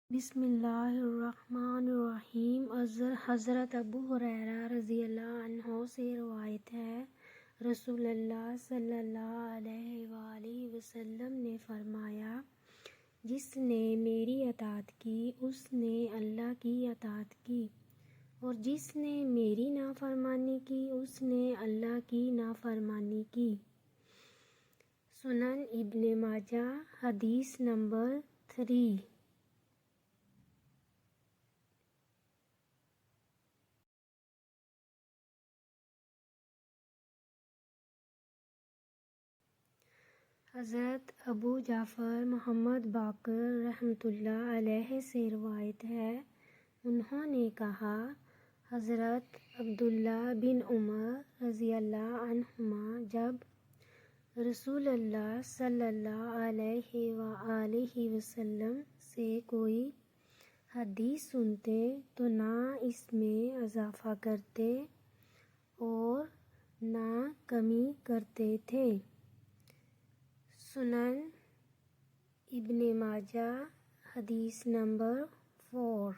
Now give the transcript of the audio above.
بسم اللہ الرحمن الرحیم۔ حضرت ابو ہریرہ رضی اللہ عنہ سے روایت ہے، رسول اللہ صلی اللہ علیہ وآلہ وسلم نے فرمایا، جس نے میری اطاعت کی اس نے اللہ کی اطاعت کی، اور جس نے میری نافرمانی کی اس نے اللہ کی نافرمانی کی۔ سنن ابن ماجہ، حدیث نمبر 3۔ حضرت ابو جعفر محمد باقر رحمۃ اللہ علیہ سے روایت ہے، انہوں نے کہا، حضرت عبداللہ بن عمر رضی اللہ عنہما جب رسول اللہ صلی اللہ علیہ وآلہ وسلم سے کوئی حدیث سنتے تو نہ اس میں اضافہ کرتے اور نہ کمی کرتے تھے۔ سنن ابن ماجہ، حدیث نمبر 4۔